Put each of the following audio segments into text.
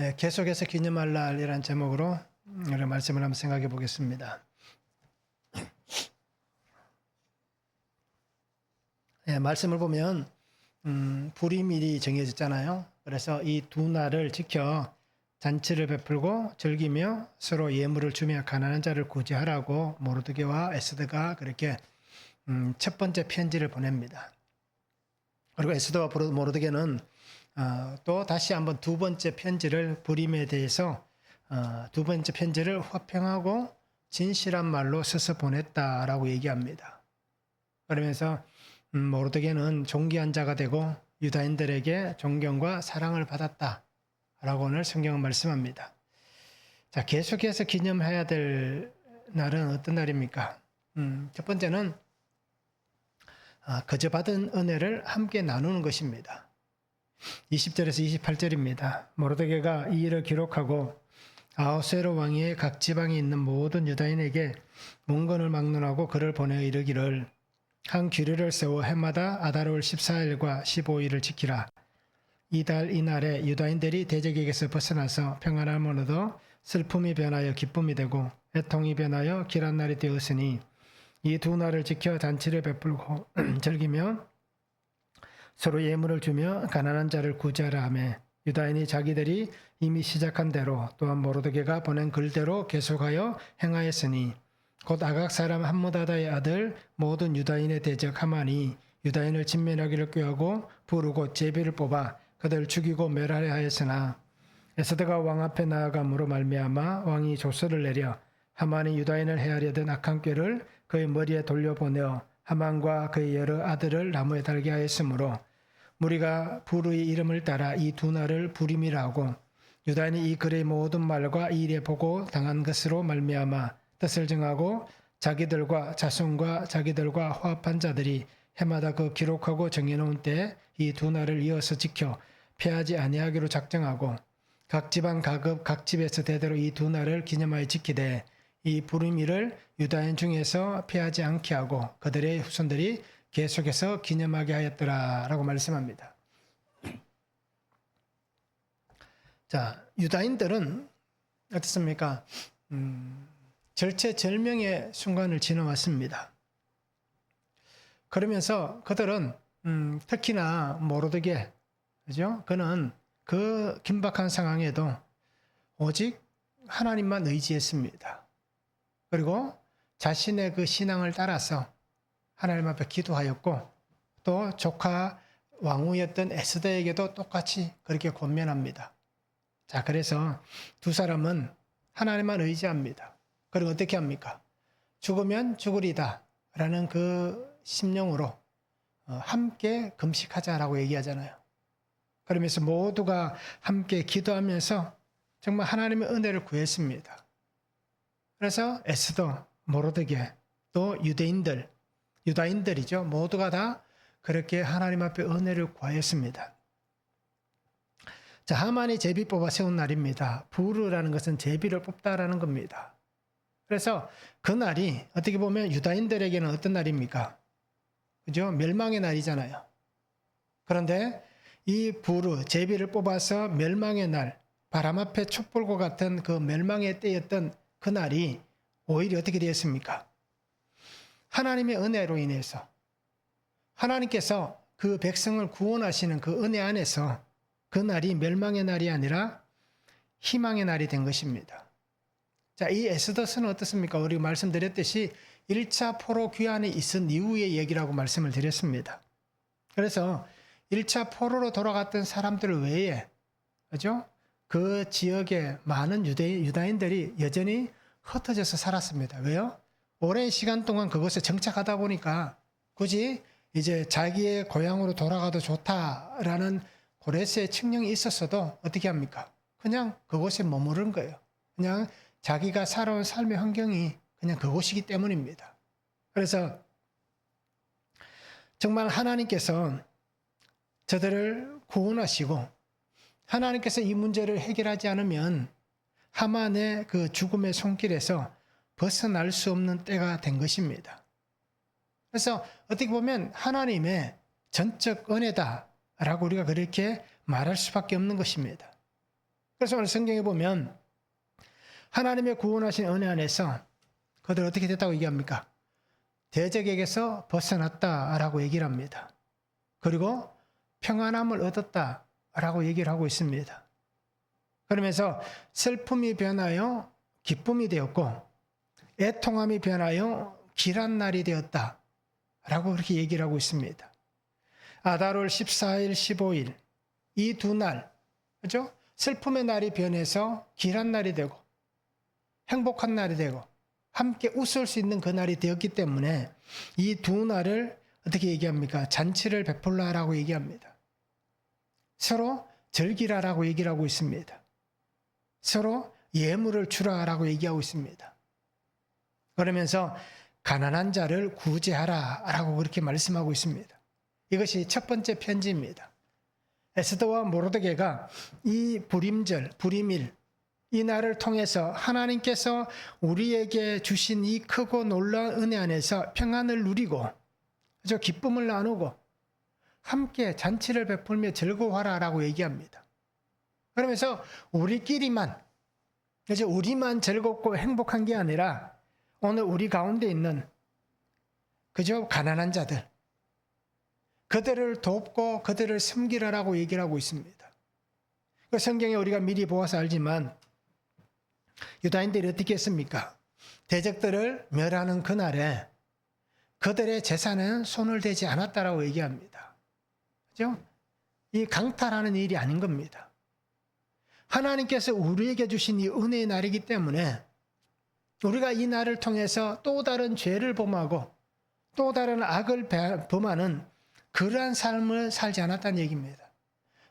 계속해서 기념할 날이라는 제목으로 오늘 말씀을 한번 생각해 보겠습니다. 말씀을 보면 불임일이 정해졌잖아요. 그래서 이 두 날을 지켜 잔치를 베풀고 즐기며 서로 예물을 주며 가난한 자를 구제하라고 모르드게와 에스더가 그렇게 첫 번째 편지를 보냅니다. 그리고 에스더와 모르드게는 또 다시 한번 두 번째 편지를 불임에 대해서 두 번째 편지를 화평하고 진실한 말로 써서 보냈다라고 얘기합니다. 그러면서 모르드게는 존귀한 자가 되고 유다인들에게 존경과 사랑을 받았다라고 오늘 성경은 말씀합니다. 자, 계속해서 기념해야 될 날은 어떤 날입니까? 첫 번째는 거저 받은 은혜를 함께 나누는 것입니다. 20절에서 28절입니다. 모르드게가 이 일을 기록하고 아하수에로 왕위의 각 지방에 있는 모든 유다인에게 문건을 막론하고 글을 보내 이르기를 한 규례를 세워 해마다 아달월 14일과 15일을 지키라. 이달 이날에 유다인들이 대적에게서 벗어나서 평안함을 얻어 슬픔이 변하여 기쁨이 되고 애통이 변하여 길한 날이 되었으니 이 두 날을 지켜 잔치를 베풀고 즐기며 서로 예물을 주며 가난한 자를 구제하라 하며 유다인이 자기들이 이미 시작한 대로 또한 모르드게가 보낸 글대로 계속하여 행하였으니 곧 아각 사람 함므다다의 아들 모든 유다인의 대적 하만이 유다인을 진멸하기를 꾀하고 부르고 제비를 뽑아 그들을 죽이고 멸하려 하였으나 에스더가 왕 앞에 나아감으로 말미암아 왕이 조서를 내려 하만이 유다인을 해하려던 악한 꾀를 그의 머리에 돌려보내어 하만과 그의 여러 아들을 나무에 달게 하였으므로 무리가 부르의 이름을 따라 이 두 날을 불임이라고 유다인이 이 글의 모든 말과 이 일에 보고 당한 것으로 말미암아 뜻을 정하고 자기들과 자손과 자기들과 화합한 자들이 해마다 그 기록하고 정해놓은 때에 이 두 날을 이어서 지켜 패하지 아니하기로 작정하고 각 지방 각 집에서 대대로 이 두 날을 기념하여 지키되 이 불임일을 유다인 중에서 피하지 않게 하고 그들의 후손들이 계속해서 기념하게 하였더라라고 말씀합니다. 자, 유다인들은 어떻습니까? 절체절명의 순간을 지나왔습니다. 그러면서 그들은 특히나 모르드게, 그죠? 그는 그 긴박한 상황에도 오직 하나님만 의지했습니다. 그리고 자신의 그 신앙을 따라서 하나님 앞에 기도하였고 또 조카 왕후였던 에스더에게도 똑같이 그렇게 권면합니다. 자, 그래서 두 사람은 하나님만 의지합니다. 그리고 어떻게 합니까? 죽으면 죽으리다 라는 그 심령으로 함께 금식하자라고 얘기하잖아요. 그러면서 모두가 함께 기도하면서 정말 하나님의 은혜를 구했습니다. 그래서 에스더, 모르드게, 또 유다인들이죠. 모두가 다 그렇게 하나님 앞에 은혜를 구하였습니다. 자, 하만이 제비 뽑아 세운 날입니다. 부르라는 것은 제비를 뽑다라는 겁니다. 그래서 그 날이 어떻게 보면 유다인들에게는 어떤 날입니까? 그죠? 멸망의 날이잖아요. 그런데 이 제비를 뽑아서 멸망의 날, 바람 앞에 촛불과 같은 그 멸망의 때였던 그 날이 오히려 어떻게 되었습니까? 하나님의 은혜로 인해서 하나님께서 그 백성을 구원하시는 그 은혜 안에서 그 날이 멸망의 날이 아니라 희망의 날이 된 것입니다. 자, 이 에스더서는 어떻습니까? 우리 말씀드렸듯이 1차 포로 귀환에 있은 이후의 얘기라고 말씀을 드렸습니다. 그래서 1차 포로로 돌아갔던 사람들 외에, 그죠? 그 지역의 많은 유다인들이 여전히 흩어져서 살았습니다. 왜요? 오랜 시간 동안 그곳에 정착하다 보니까 굳이 이제 자기의 고향으로 돌아가도 좋다라는 고레스의 칙령이 있었어도 어떻게 합니까? 그냥 그곳에 머무른 거예요. 그냥 자기가 살아온 삶의 환경이 그냥 그곳이기 때문입니다. 그래서 정말 하나님께서 저들을 구원하시고 하나님께서 이 문제를 해결하지 않으면 하만의 그 죽음의 손길에서 벗어날 수 없는 때가 된 것입니다. 그래서 어떻게 보면 하나님의 전적 은혜다라고 우리가 그렇게 말할 수밖에 없는 것입니다. 그래서 오늘 성경에 보면 하나님의 구원하신 은혜 안에서 그들 어떻게 됐다고 얘기합니까? 대적에게서 벗어났다라고 얘기를 합니다. 그리고 평안함을 얻었다라고 얘기를 하고 있습니다. 그러면서 슬픔이 변하여 기쁨이 되었고 애통함이 변하여 길한 날이 되었다라고 그렇게 얘기를 하고 있습니다. 아달월 14일, 15일 이 두 날, 그죠? 슬픔의 날이 변해서 길한 날이 되고 행복한 날이 되고 함께 웃을 수 있는 그 날이 되었기 때문에 이 두 날을 어떻게 얘기합니까? 잔치를 베풀라라고 얘기합니다. 서로 즐기라라고 얘기를 하고 있습니다. 서로 예물을 주라라고 얘기하고 있습니다. 그러면서 가난한 자를 구제하라라고 그렇게 말씀하고 있습니다. 이것이 첫 번째 편지입니다. 에스더와 모르드게가 이 불임절, 불임일 이 날을 통해서 하나님께서 우리에게 주신 이 크고 놀라운 은혜 안에서 평안을 누리고 기쁨을 나누고 함께 잔치를 베풀며 즐거워하라라고 얘기합니다. 그러면서 우리끼리만, 우리만 즐겁고 행복한 게 아니라 오늘 우리 가운데 있는 그저 가난한 자들, 그들을 돕고 그들을 섬기라라고 얘기를 하고 있습니다. 그 성경에 우리가 미리 보아서 알지만 유다인들이 어떻게 했습니까? 대적들을 멸하는 그날에 그들의 재산은 손을 대지 않았다라고 얘기합니다. 그죠? 이 강탈하는 일이 아닌 겁니다. 하나님께서 우리에게 주신 이 은혜의 날이기 때문에 우리가 이 날을 통해서 또 다른 죄를 범하고 또 다른 악을 범하는 그러한 삶을 살지 않았다는 얘기입니다.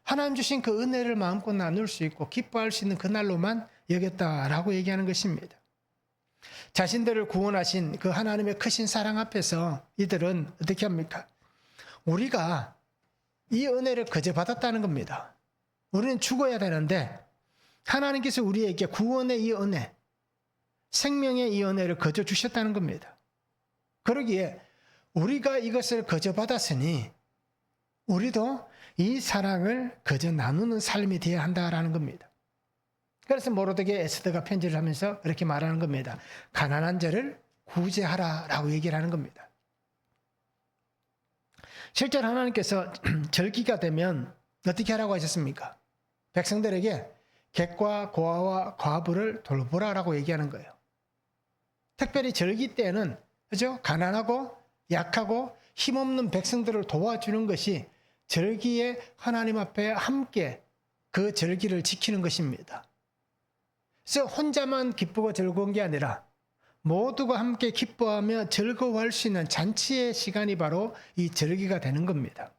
하나님 주신 그 은혜를 마음껏 나눌 수 있고 기뻐할 수 있는 그날로만 여겼다라고 얘기하는 것입니다. 자신들을 구원하신 그 하나님의 크신 사랑 앞에서 이들은 어떻게 합니까? 우리가 이 은혜를 거저 받았다는 겁니다. 우리는 죽어야 되는데 하나님께서 우리에게 구원의 이 은혜, 생명의 이 은혜를 거저 주셨다는 겁니다. 그러기에 우리가 이것을 거저 받았으니 우리도 이 사랑을 거저 나누는 삶이 되어야 한다라는 겁니다. 그래서 모르드게 에스더가 편지를 하면서 그렇게 말하는 겁니다. 가난한 자를 구제하라라고 얘기를 하는 겁니다. 실제로 하나님께서 절기가 되면 어떻게 하라고 하셨습니까? 백성들에게 객과 고아와 과부를 돌보라라고 얘기하는 거예요. 특별히 절기 때는 그죠? 가난하고 약하고 힘없는 백성들을 도와주는 것이 절기에 하나님 앞에 함께 그 절기를 지키는 것입니다. 그래서 혼자만 기쁘고 즐거운 게 아니라 모두가 함께 기뻐하며 즐거워할 수 있는 잔치의 시간이 바로 이 절기가 되는 겁니다.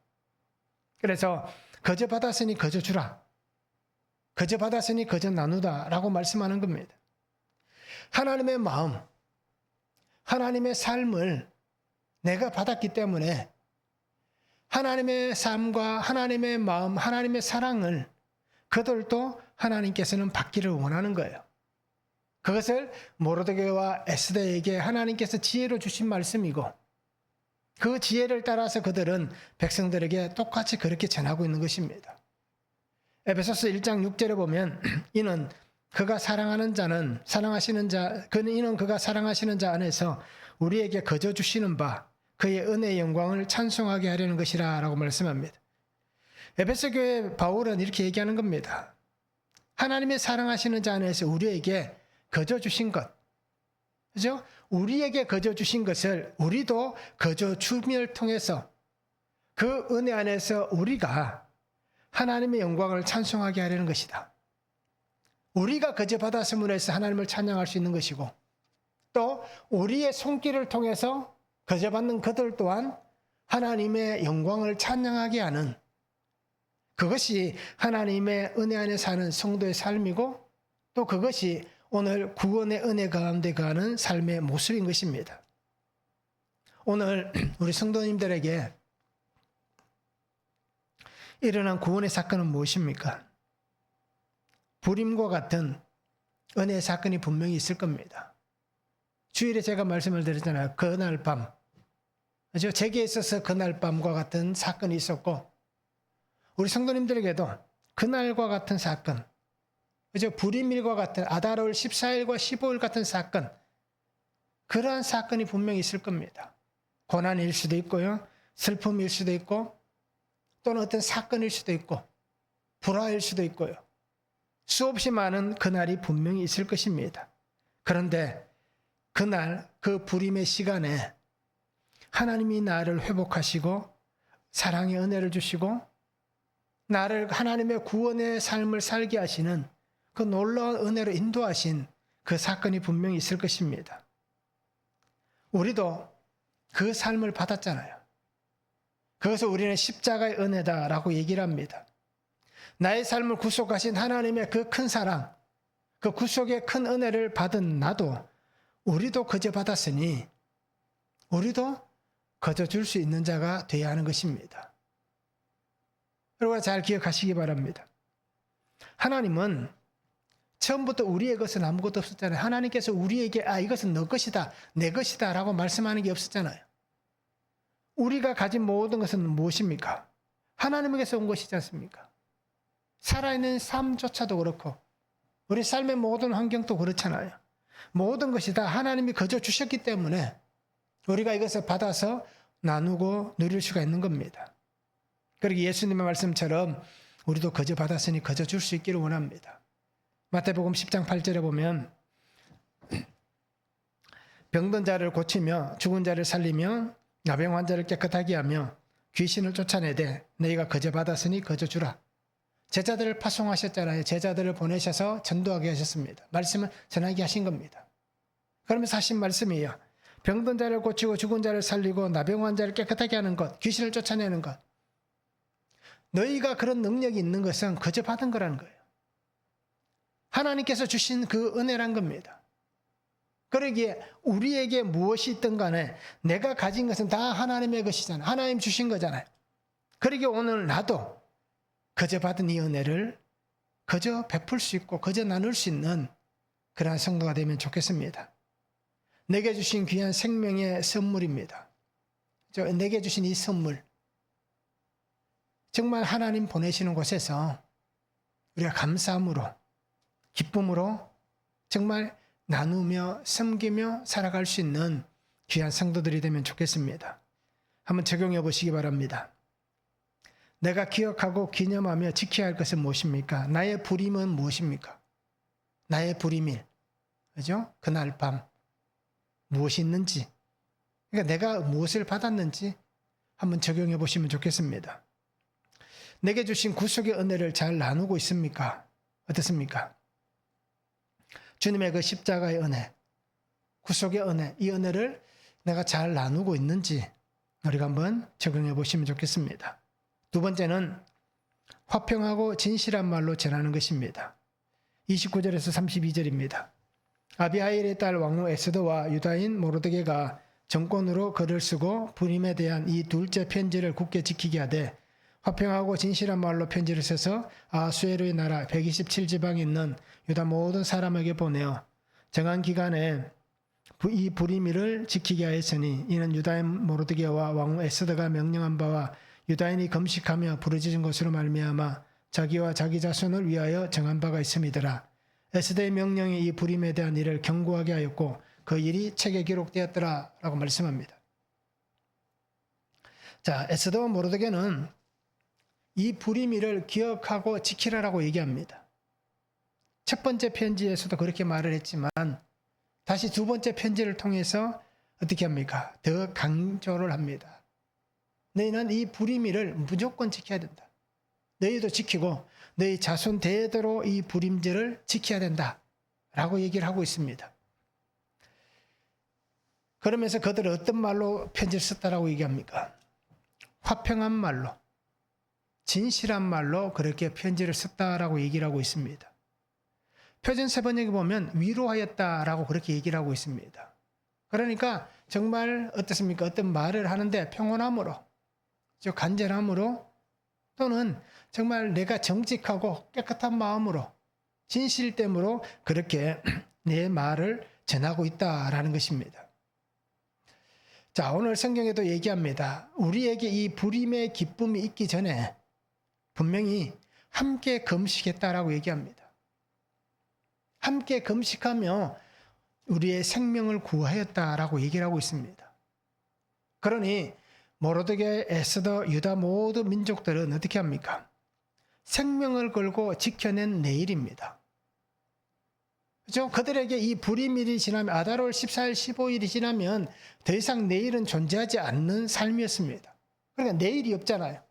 그래서 거저 받았으니 거저 주라. 거저 받았으니 거저 나누다라고 말씀하는 겁니다. 하나님의 마음, 하나님의 삶을 내가 받았기 때문에 하나님의 삶과 하나님의 마음, 하나님의 사랑을 그들도 하나님께서는 받기를 원하는 거예요. 그것을 모르드게와 에스더에게 하나님께서 지혜로 주신 말씀이고 그 지혜를 따라서 그들은 백성들에게 똑같이 그렇게 전하고 있는 것입니다. 에베소서 1장 6절에 보면 이는 그가 사랑하는 자는 이는 그가 사랑하시는 자 안에서 우리에게 거저 주시는 바 그의 은혜의 영광을 찬송하게 하려는 것이라 라고 말씀합니다. 에베소 교회 바울은 이렇게 얘기하는 겁니다. 하나님의 사랑하시는 자 안에서 우리에게 거저 주신 것, 그죠? 우리에게 거저 주신 것을 우리도 거저 줌을 통해서 그 은혜 안에서 우리가 하나님의 영광을 찬송하게 하려는 것이다. 우리가 거저 받았음으로 해서 하나님을 찬양할 수 있는 것이고 또 우리의 손길을 통해서 거저 받는 그들 또한 하나님의 영광을 찬양하게 하는 그것이 하나님의 은혜 안에 사는 성도의 삶이고 또 그것이 오늘 구원의 은혜 가운데 가는 삶의 모습인 것입니다. 오늘 우리 성도님들에게 일어난 구원의 사건은 무엇입니까? 불임과 같은 은혜의 사건이 분명히 있을 겁니다. 주일에 제가 말씀을 드렸잖아요. 그날 밤, 그죠? 제게 있어서 그날 밤과 같은 사건이 있었고 우리 성도님들에게도 그날과 같은 사건, 그죠? 불임일과 같은 아달월 14일과 15일 같은 사건, 그러한 사건이 분명히 있을 겁니다. 고난일 수도 있고요, 슬픔일 수도 있고, 또는 어떤 사건일 수도 있고, 불화일 수도 있고요. 수없이 많은 그날이 분명히 있을 것입니다. 그런데 그날 그 불임의 시간에 하나님이 나를 회복하시고 사랑의 은혜를 주시고 나를 하나님의 구원의 삶을 살게 하시는 그 놀라운 은혜로 인도하신 그 사건이 분명히 있을 것입니다. 우리도 그 삶을 받았잖아요. 그것을 우리는 십자가의 은혜다라고 얘기를 합니다. 나의 삶을 구속하신 하나님의 그 큰 사랑, 그 구속의 큰 은혜를 받은 나도 우리도 거저 받았으니 우리도 거저 줄 수 있는 자가 되어야 하는 것입니다. 여러분 잘 기억하시기 바랍니다. 하나님은 처음부터 우리의 것은 아무것도 없었잖아요. 하나님께서 우리에게 이것은 너 것이다, 내 것이다 라고 말씀하는 게 없었잖아요. 우리가 가진 모든 것은 무엇입니까? 하나님에게서 온 것이지 않습니까? 살아있는 삶조차도 그렇고 우리 삶의 모든 환경도 그렇잖아요. 모든 것이 다 하나님이 거저 주셨기 때문에 우리가 이것을 받아서 나누고 누릴 수가 있는 겁니다. 그러기 예수님의 말씀처럼 우리도 거저 받았으니 거저 줄 수 있기를 원합니다. 마태복음 10장 8절에 보면 병든 자를 고치며 죽은 자를 살리며 나병 환자를 깨끗하게 하며 귀신을 쫓아내되 너희가 거저 받았으니 거저 주라. 제자들을 파송하셨잖아요. 제자들을 보내셔서 전도하게 하셨습니다. 말씀을 전하게 하신 겁니다. 그러면서 하신 말씀이에요. 병든 자를 고치고 죽은 자를 살리고 나병 환자를 깨끗하게 하는 것, 귀신을 쫓아내는 것. 너희가 그런 능력이 있는 것은 거저 받은 거라는 거예요. 하나님께서 주신 그 은혜란 겁니다. 그러기에 우리에게 무엇이 있든 간에 내가 가진 것은 다 하나님의 것이잖아요. 하나님 주신 거잖아요. 그러기에 오늘 나도 거저 받은 이 은혜를 거저 베풀 수 있고 거저 나눌 수 있는 그러한 성도가 되면 좋겠습니다. 내게 주신 귀한 생명의 선물입니다. 내게 주신 이 선물, 정말 하나님 보내시는 곳에서 우리가 감사함으로 기쁨으로 정말 나누며 섬기며 살아갈 수 있는 귀한 성도들이 되면 좋겠습니다. 한번 적용해 보시기 바랍니다. 내가 기억하고 기념하며 지켜야 할 것은 무엇입니까? 나의 불임은 무엇입니까? 나의 불임일, 그죠? 그날 밤 무엇이 있는지, 그러니까 내가 무엇을 받았는지 한번 적용해 보시면 좋겠습니다. 내게 주신 구속의 은혜를 잘 나누고 있습니까? 어떻습니까? 주님의 그 십자가의 은혜, 구속의 은혜, 이 은혜를 내가 잘 나누고 있는지 우리가 한번 적용해 보시면 좋겠습니다. 두 번째는 화평하고 진실한 말로 전하는 것입니다. 29절에서 32절입니다. 아비하일의 딸 왕후 에스더와 유다인 모르드게가 정권으로 글을 쓰고 불임에 대한 이 둘째 편지를 굳게 지키게 하되 화평하고 진실한 말로 편지를 써서 아수에르의 나라 127지방에 있는 유다 모든 사람에게 보내어 정한 기간에 이 불임일을 지키게 하였으니 이는 유다인 모르드게와 왕후 에스더가 명령한 바와 유다인이 금식하며 부르짖은 것으로 말미암아 자기와 자기 자손을 위하여 정한 바가 있음이더라. 에스더의 명령이 이 불임에 대한 일을 경고하게 하였고 그 일이 책에 기록되었더라 라고 말씀합니다. 자, 에스더와 모르드게는 이 불임일을 기억하고 지키라라고 얘기합니다. 첫 번째 편지에서도 그렇게 말을 했지만 다시 두 번째 편지를 통해서 어떻게 합니까? 더 강조를 합니다. 너희는 이 불임일을 무조건 지켜야 된다. 너희도 지키고 너희 자손 대대로 이 불임절을 지켜야 된다 라고 얘기를 하고 있습니다. 그러면서 그들은 어떤 말로 편지를 썼다라고 얘기합니까? 화평한 말로, 진실한 말로 그렇게 편지를 썼다라고 얘기를 하고 있습니다. 표준 세번역에 보면 위로하였다라고 그렇게 얘기를 하고 있습니다. 그러니까 정말 어떻습니까? 어떤 말을 하는데 평온함으로, 간절함으로, 또는 정말 내가 정직하고 깨끗한 마음으로, 진실됨으로 그렇게 내 말을 전하고 있다라는 것입니다. 자, 오늘 성경에도 얘기합니다. 우리에게 이 불임의 기쁨이 있기 전에 분명히 함께 금식했다라고 얘기합니다. 함께 금식하며 우리의 생명을 구하였다라고 얘기를 하고 있습니다. 그러니 모르드게, 에스더, 유다 모든 민족들은 어떻게 합니까? 생명을 걸고 지켜낸 내일입니다. 그렇죠? 그들에게 이 불임일이 지나면, 아달월 14일, 15일이 지나면 더 이상 내일은 존재하지 않는 삶이었습니다. 그러니까 내일이 없잖아요.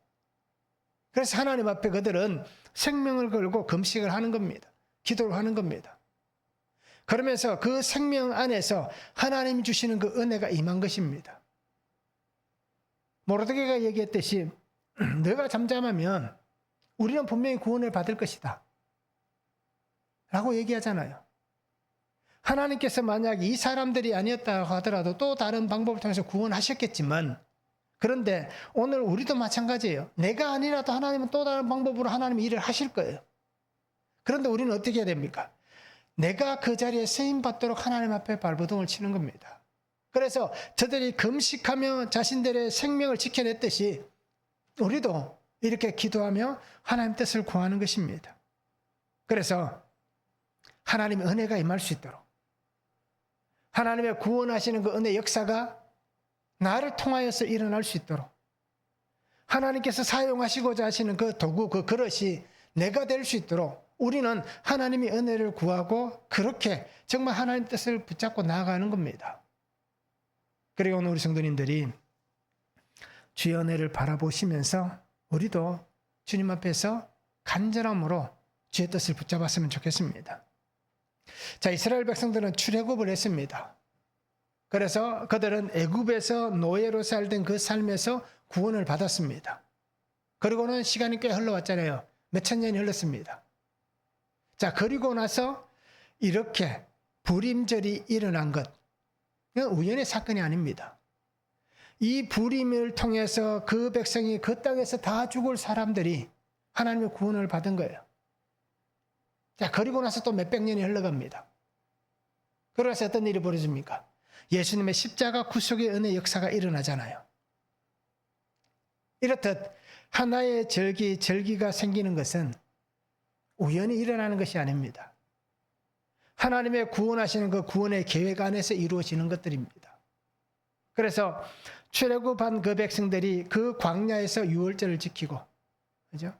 그래서 하나님 앞에 그들은 생명을 걸고 금식을 하는 겁니다. 기도를 하는 겁니다. 그러면서 그 생명 안에서 하나님이 주시는 그 은혜가 임한 것입니다. 모르드게가 얘기했듯이 너가 잠잠하면 우리는 분명히 구원을 받을 것이다 라고 얘기하잖아요. 하나님께서 만약 이 사람들이 아니었다고 하더라도 또 다른 방법을 통해서 구원하셨겠지만, 그런데 오늘 우리도 마찬가지예요. 내가 아니라도 하나님은 또 다른 방법으로 하나님이 일을 하실 거예요. 그런데 우리는 어떻게 해야 됩니까? 내가 그 자리에 쓰임받도록 하나님 앞에 발버둥을 치는 겁니다. 그래서 저들이 금식하며 자신들의 생명을 지켜냈듯이 우리도 이렇게 기도하며 하나님 뜻을 구하는 것입니다. 그래서 하나님의 은혜가 임할 수 있도록, 하나님의 구원하시는 그 은혜 역사가 나를 통하여서 일어날 수 있도록, 하나님께서 사용하시고자 하시는 그 도구, 그 그릇이 내가 될 수 있도록 우리는 하나님의 은혜를 구하고 그렇게 정말 하나님 뜻을 붙잡고 나아가는 겁니다. 그리고 오늘 우리 성도님들이 주의 은혜를 바라보시면서 우리도 주님 앞에서 간절함으로 주의 뜻을 붙잡았으면 좋겠습니다. 자, 이스라엘 백성들은 출애굽을 했습니다. 그래서 그들은 애굽에서 노예로 살던 그 삶에서 구원을 받았습니다. 그리고는 시간이 꽤 흘러왔잖아요. 몇천 년이 흘렀습니다. 자, 그리고 나서 이렇게 불임절이 일어난 것, 이건 우연의 사건이 아닙니다. 이 불임을 통해서 그 백성이 그 땅에서 다 죽을 사람들이 하나님의 구원을 받은 거예요. 자, 그리고 나서 또 몇백 년이 흘러갑니다. 그래서 어떤 일이 벌어집니까? 예수님의 십자가 구속의 은혜 역사가 일어나잖아요. 이렇듯 하나의 절기가 생기는 것은 우연히 일어나는 것이 아닙니다. 하나님의 구원하시는 그 구원의 계획 안에서 이루어지는 것들입니다. 그래서 출애굽한 그 백성들이 그 광야에서 유월절을 지키고, 그죠?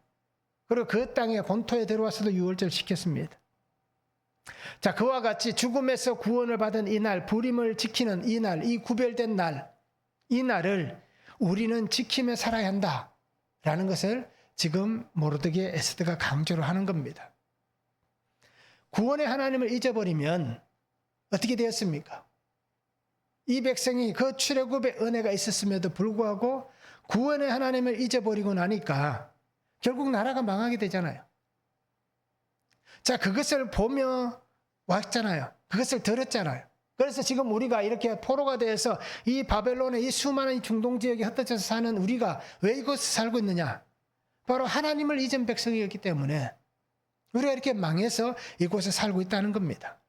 그리고 그 땅에 본토에 들어와서도 유월절을 지켰습니다. 자, 그와 같이 죽음에서 구원을 받은 이날, 불임을 지키는 이날, 이 구별된 날, 이 날을 우리는 지키며 살아야 한다라는 것을 지금 모르드게, 에스더가 강조를 하는 겁니다. 구원의 하나님을 잊어버리면 어떻게 되었습니까? 이 백성이 그 출애굽의 은혜가 있었음에도 불구하고 구원의 하나님을 잊어버리고 나니까 결국 나라가 망하게 되잖아요. 자, 그것을 보며 왔잖아요. 그것을 들었잖아요. 그래서 지금 우리가 이렇게 포로가 되어서 이 바벨론의 이 수많은 중동 지역에 흩어져서 사는 우리가 왜 이곳에 살고 있느냐? 바로 하나님을 잊은 백성이었기 때문에 우리가 이렇게 망해서 이곳에 살고 있다는 겁니다.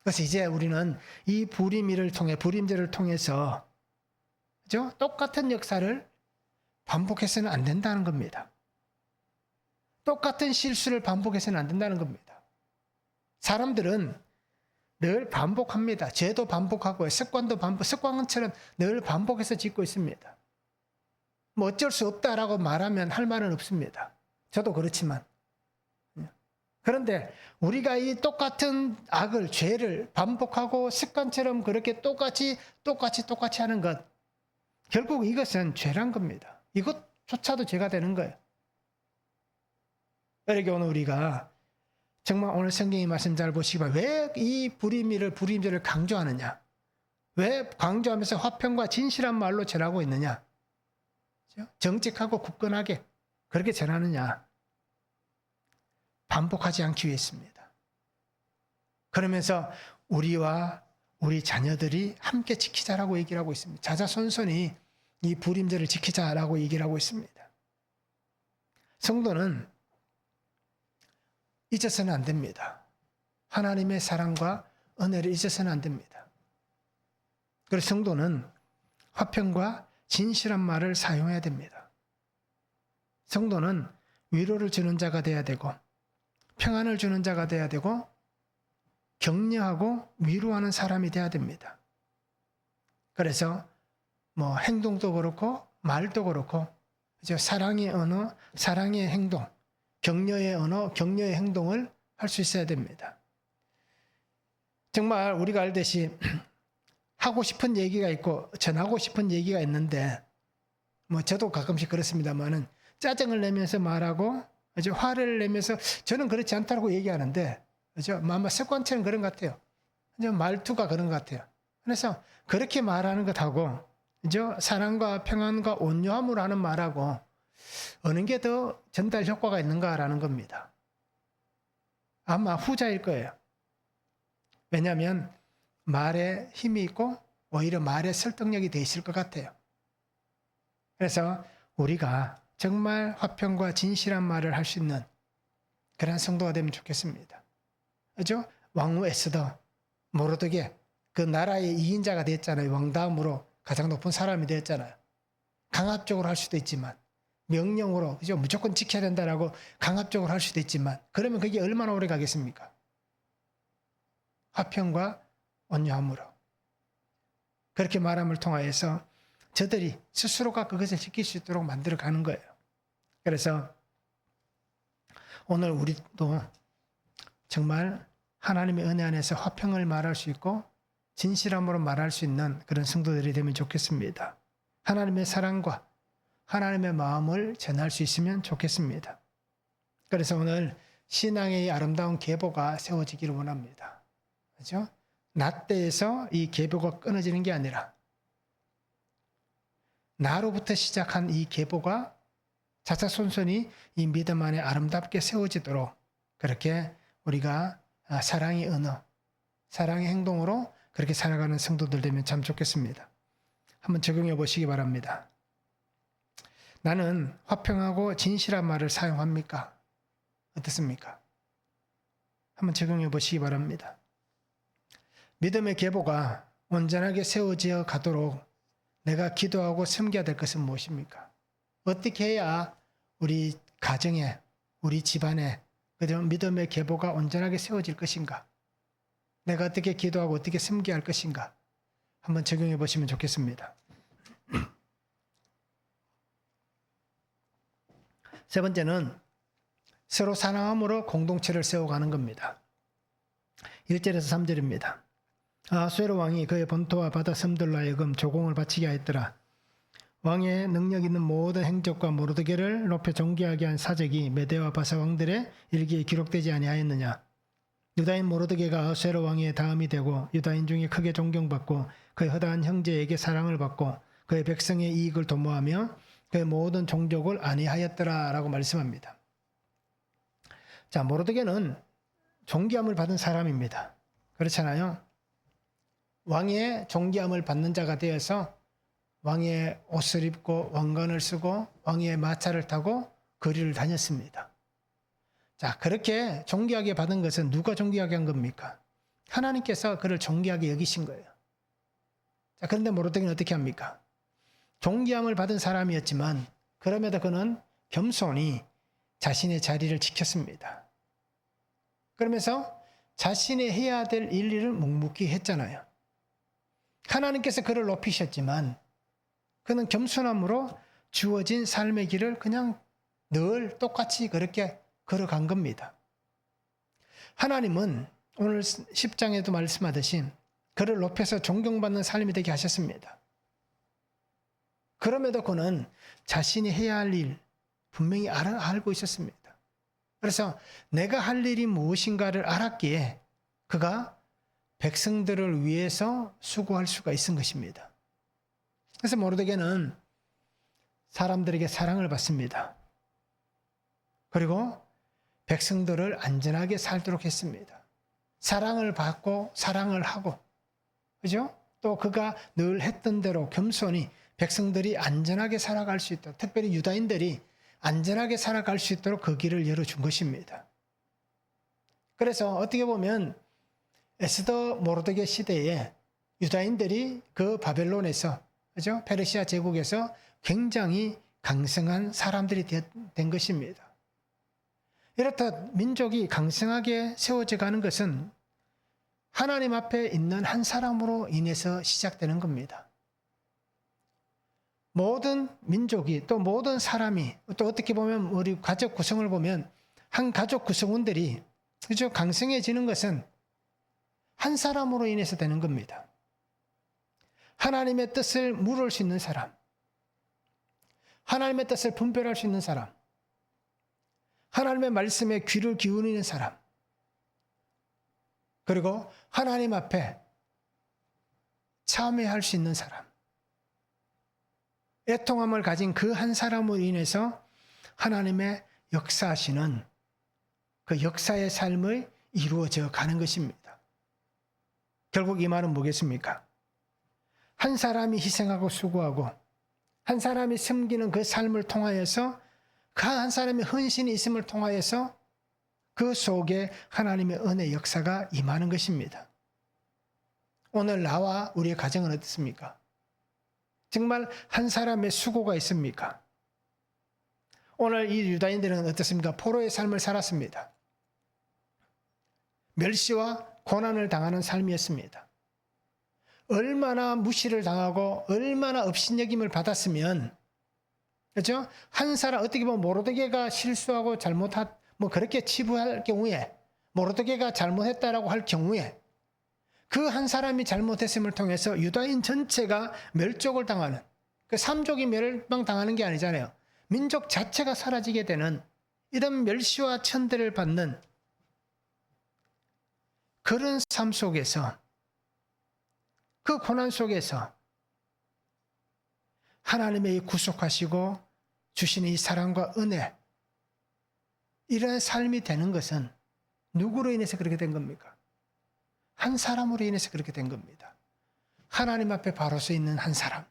그래서 이제 우리는 이 불임절을 통해서, 그죠? 똑같은 역사를 반복해서는 안 된다는 겁니다. 똑같은 실수를 반복해서는 안 된다는 겁니다. 사람들은 늘 반복합니다. 죄도 반복하고 습관처럼 늘 반복해서 짓고 있습니다. 뭐 어쩔 수 없다라고 말하면 할 말은 없습니다. 저도 그렇지만. 그런데 우리가 이 똑같은 악을, 죄를 반복하고 습관처럼 그렇게 똑같이 하는 것, 결국 이것은 죄란 겁니다. 이것조차도 죄가 되는 거예요. 그러니까 오늘 우리가 정말 오늘 성경의 말씀 잘 보시기 바랍니다. 왜 이 불임절을 강조하느냐? 왜 강조하면서 화평과 진실한 말로 전하고 있느냐? 정직하고 굳건하게 그렇게 전하느냐? 반복하지 않기 위해서입니다. 그러면서 우리와 우리 자녀들이 함께 지키자라고 얘기를 하고 있습니다. 자자손손이 이 불임절을 지키자라고 얘기를 하고 있습니다. 성도는 잊어서는 안 됩니다. 하나님의 사랑과 은혜를 잊어서는 안 됩니다. 그래서 성도는 화평과 진실한 말을 사용해야 됩니다. 성도는 위로를 주는 자가 돼야 되고 평안을 주는 자가 돼야 되고 격려하고 위로하는 사람이 돼야 됩니다. 그래서 뭐 행동도 그렇고 말도 그렇고 사랑의 언어, 사랑의 행동, 격려의 언어, 격려의 행동을 할 수 있어야 됩니다. 정말 우리가 알듯이 하고 싶은 얘기가 있고 전하고 싶은 얘기가 있는데 뭐 저도 가끔씩 그렇습니다만은 짜증을 내면서 말하고 화를 내면서 저는 그렇지 않다고 얘기하는데 아마 습관처럼 그런 것 같아요. 말투가 그런 것 같아요. 그래서 그렇게 말하는 것하고 사랑과 평안과 온유함으로 하는 말하고 어느 게 더 전달 효과가 있는가라는 겁니다. 아마 후자일 거예요. 왜냐하면 말에 힘이 있고 오히려 말에 설득력이 돼 있을 것 같아요. 그래서 우리가 정말 화평과 진실한 말을 할 수 있는 그런 성도가 되면 좋겠습니다. 그죠? 왕후 에스더, 모르드게 그 나라의 2인자가 됐잖아요. 왕 다음으로 가장 높은 사람이 됐잖아요. 강압적으로 할 수도 있지만 명령으로 그죠? 무조건 지켜야 된다라고 강압적으로 할 수도 있지만 그러면 그게 얼마나 오래 가겠습니까? 화평과 온유함으로 그렇게 말함을 통하여서 저들이 스스로가 그것을 지킬 수 있도록 만들어가는 거예요. 그래서 오늘 우리도 정말 하나님의 은혜 안에서 화평을 말할 수 있고 진실함으로 말할 수 있는 그런 성도들이 되면 좋겠습니다. 하나님의 사랑과 하나님의 마음을 전할 수 있으면 좋겠습니다. 그래서 오늘 신앙의 아름다운 계보가 세워지기를 원합니다. 그렇죠? 나 때에서 이 계보가 끊어지는 게 아니라 나로부터 시작한 이 계보가 자자손손이 이 믿음 안에 아름답게 세워지도록 그렇게 우리가 사랑의 언어, 사랑의 행동으로 그렇게 살아가는 성도들 되면 참 좋겠습니다. 한번 적용해 보시기 바랍니다. 나는 화평하고 진실한 말을 사용합니까? 어떻습니까? 한번 적용해 보시기 바랍니다. 믿음의 계보가 온전하게 세워져 가도록 내가 기도하고 섬겨야 될 것은 무엇입니까? 어떻게 해야 우리 가정에, 우리 집안에 믿음의 계보가 온전하게 세워질 것인가? 내가 어떻게 기도하고 어떻게 섬겨야 할 것인가? 한번 적용해 보시면 좋겠습니다. 세 번째는 서로 사랑함으로 공동체를 세워가는 겁니다. 1절에서 3절입니다. 아하수에로 왕이 그의 본토와 바다 섬들로 하여금 조공을 바치게 하였더라. 왕의 능력 있는 모든 행적과 모르드게를 높여 존귀하게 한 사적이 메대와 바사 왕들의 일기에 기록되지 아니하였느냐. 유다인 모르드게가 아하수에로 왕의 다음이 되고 유다인 중에 크게 존경받고 그의 허다한 형제에게 사랑을 받고 그의 백성의 이익을 도모하며 그의 모든 종족을 안위하였더라라고 말씀합니다. 자, 모르드게는 존귀함을 받은 사람입니다. 그렇잖아요. 왕의 존귀함을 받는 자가 되어서 왕의 옷을 입고 왕관을 쓰고 왕의 마차를 타고 거리를 다녔습니다. 자, 그렇게 존귀하게 받은 것은 누가 존귀하게 한 겁니까? 하나님께서 그를 존귀하게 여기신 거예요. 자, 그런데 모르드게는 어떻게 합니까? 존귀함을 받은 사람이었지만 그럼에도 그는 겸손히 자신의 자리를 지켰습니다. 그러면서 자신이 해야 될 일을 묵묵히 했잖아요. 하나님께서 그를 높이셨지만 그는 겸손함으로 주어진 삶의 길을 그냥 늘 똑같이 그렇게 걸어간 겁니다. 하나님은 오늘 10장에도 말씀하듯이 그를 높여서 존경받는 삶이 되게 하셨습니다. 그럼에도 그는 자신이 해야 할 일 분명히 알고 있었습니다. 그래서 내가 할 일이 무엇인가를 알았기에 그가 백성들을 위해서 수고할 수가 있은 것입니다. 그래서 모르드게는 사람들에게 사랑을 받습니다. 그리고 백성들을 안전하게 살도록 했습니다. 사랑을 받고 사랑을 하고, 그죠? 또 그가 늘 했던 대로 겸손히 백성들이 안전하게 살아갈 수 있도록, 특별히 유다인들이 안전하게 살아갈 수 있도록 그 길을 열어준 것입니다. 그래서 어떻게 보면 에스더 모르드게 시대에 유다인들이 그 바벨론에서, 그죠? 페르시아 제국에서 굉장히 강성한 사람들이 된 것입니다. 이렇다 민족이 강성하게 세워져 가는 것은 하나님 앞에 있는 한 사람으로 인해서 시작되는 겁니다. 모든 민족이 또 모든 사람이 또 어떻게 보면 우리 가족 구성을 보면 한 가족 구성원들이 그죠? 강성해지는 것은 한 사람으로 인해서 되는 겁니다. 하나님의 뜻을 물을 수 있는 사람, 하나님의 뜻을 분별할 수 있는 사람, 하나님의 말씀에 귀를 기울이는 사람, 그리고 하나님 앞에 참회할 수 있는 사람, 애통함을 가진 그 한 사람으로 인해서 하나님의 역사하시는 그 역사의 삶을 이루어져 가는 것입니다. 결국 이 말은 뭐겠습니까? 한 사람이 희생하고 수고하고 한 사람이 섬기는 그 삶을 통하여서 그 한 사람의 헌신이 있음을 통하여서 그 속에 하나님의 은혜 역사가 임하는 것입니다. 오늘 나와 우리의 가정은 어떻습니까? 정말 한 사람의 수고가 있습니까? 오늘 이 유다인들은 어떻습니까? 포로의 삶을 살았습니다. 멸시와 고난을 당하는 삶이었습니다. 얼마나 무시를 당하고 얼마나 업신여김을 받았으면, 그렇죠? 한 사람, 어떻게 보면 모르드게가 실수하고 뭐 그렇게 치부할 경우에, 모르드게가 잘못했다라고 할 경우에 그 한 사람이 잘못했음을 통해서 유다인 전체가 멸족을 당하는, 그 삼족이 멸망당하는 게 아니잖아요. 민족 자체가 사라지게 되는 이런 멸시와 천대를 받는 그런 삶 속에서, 그 고난 속에서 하나님의 이 구속하시고 주시는 이 사랑과 은혜, 이런 삶이 되는 것은 누구로 인해서 그렇게 된 겁니까? 한 사람으로 인해서 그렇게 된 겁니다. 하나님 앞에 바로 서 있는 한 사람.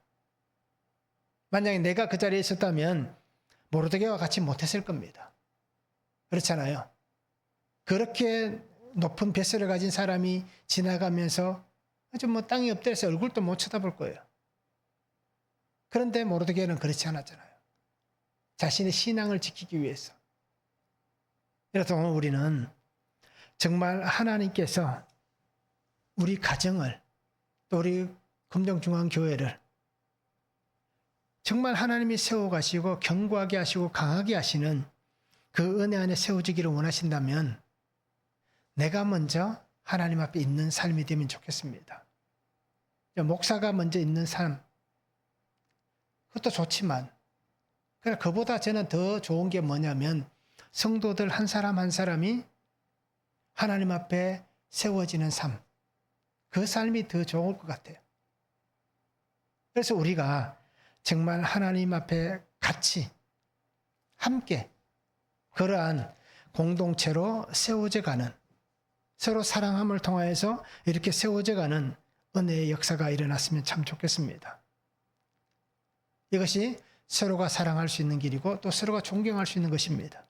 만약에 내가 그 자리에 있었다면 모르드게와 같이 못했을 겁니다. 그렇잖아요. 그렇게 높은 뱃슬을 가진 사람이 지나가면서 아주 뭐 땅이 없대서 얼굴도 못 쳐다볼 거예요. 그런데 모르드게는 그렇지 않았잖아요. 자신의 신앙을 지키기 위해서. 그래서 오늘 우리는 정말 하나님께서 우리 가정을, 또 우리 금정중앙교회를 정말 하나님이 세워가시고 견고하게 하시고 강하게 하시는 그 은혜 안에 세워지기를 원하신다면 내가 먼저 하나님 앞에 있는 삶이 되면 좋겠습니다. 목사가 먼저 있는 삶, 그것도 좋지만 그보다 저는 더 좋은 게 뭐냐면 성도들 한 사람 한 사람이 하나님 앞에 세워지는 삶, 그 삶이 더 좋을 것 같아요. 그래서 우리가 정말 하나님 앞에 같이 함께 그러한 공동체로 세워져 가는, 서로 사랑함을 통하여서 이렇게 세워져 가는 은혜의 역사가 일어났으면 참 좋겠습니다. 이것이 서로가 사랑할 수 있는 길이고 또 서로가 존경할 수 있는 것입니다.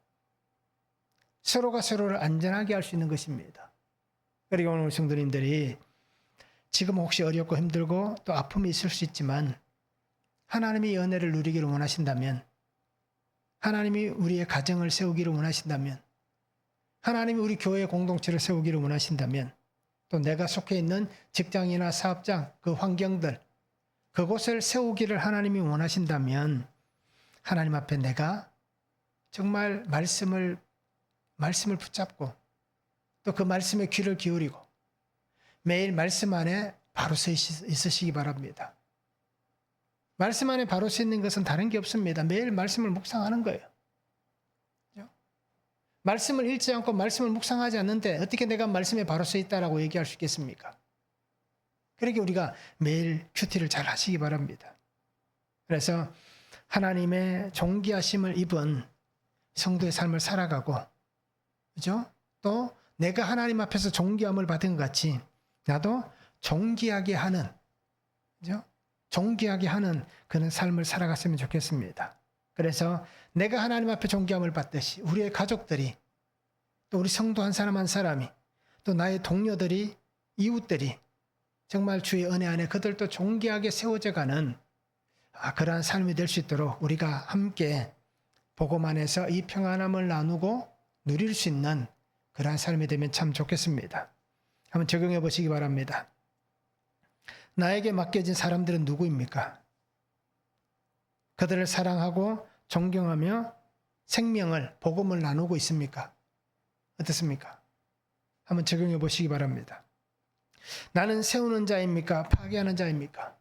서로가 서로를 안전하게 할 수 있는 것입니다. 그리고 오늘 성도님들이 지금 혹시 어렵고 힘들고 또 아픔이 있을 수 있지만 하나님의 은혜를 누리기를 원하신다면, 하나님이 우리의 가정을 세우기를 원하신다면, 하나님이 우리 교회 공동체를 세우기를 원하신다면, 또 내가 속해 있는 직장이나 사업장, 그 환경들, 그곳을 세우기를 하나님이 원하신다면 하나님 앞에 내가 정말 말씀을 붙잡고 또 그 말씀에 귀를 기울이고 매일 말씀 안에 바로 서 있으시기 바랍니다. 말씀 안에 바로 서 있는 것은 다른 게 없습니다. 매일 말씀을 묵상하는 거예요. 말씀을 읽지 않고 말씀을 묵상하지 않는데 어떻게 내가 말씀에 바로 서 있다라고 얘기할 수 있겠습니까? 그러니까 우리가 매일 큐티를 잘 하시기 바랍니다. 그래서 하나님의 존귀하심을 입은 성도의 삶을 살아가고, 그죠? 또 내가 하나님 앞에서 존귀함을 받은 것 같이 나도 존귀하게 하는, 그죠? 존귀하게 하는 그런 삶을 살아갔으면 좋겠습니다. 그래서 내가 하나님 앞에 존귀함을 받듯이 우리의 가족들이, 또 우리 성도 한 사람 한 사람이, 또 나의 동료들이, 이웃들이 정말 주의 은혜 안에 그들도 존귀하게 세워져가는 그러한 삶이 될 수 있도록 우리가 함께 복음 안에서 이 평안함을 나누고 누릴 수 있는 그러한 삶이 되면 참 좋겠습니다. 한번 적용해 보시기 바랍니다. 나에게 맡겨진 사람들은 누구입니까? 그들을 사랑하고 존경하며 생명을, 복음을 나누고 있습니까? 어떻습니까? 한번 적용해 보시기 바랍니다. 나는 세우는 자입니까? 파괴하는 자입니까?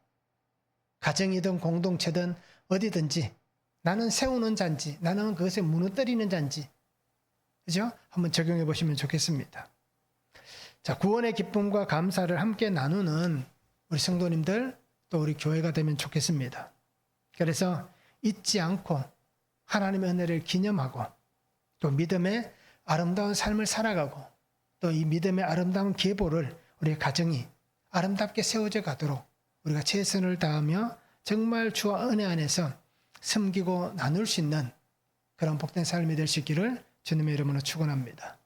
가정이든 공동체든 어디든지 나는 세우는 자인지, 나는 그것에 무너뜨리는 자인지, 그죠? 한번 적용해 보시면 좋겠습니다. 자, 구원의 기쁨과 감사를 함께 나누는 우리 성도님들, 또 우리 교회가 되면 좋겠습니다. 그래서 잊지 않고 하나님의 은혜를 기념하고 또 믿음의 아름다운 삶을 살아가고 또 이 믿음의 아름다운 계보를 우리의 가정이 아름답게 세워져 가도록 우리가 최선을 다하며 정말 주와 은혜 안에서 섬기고 나눌 수 있는 그런 복된 삶이 될 수 있기를 주님의 이름으로 축원합니다.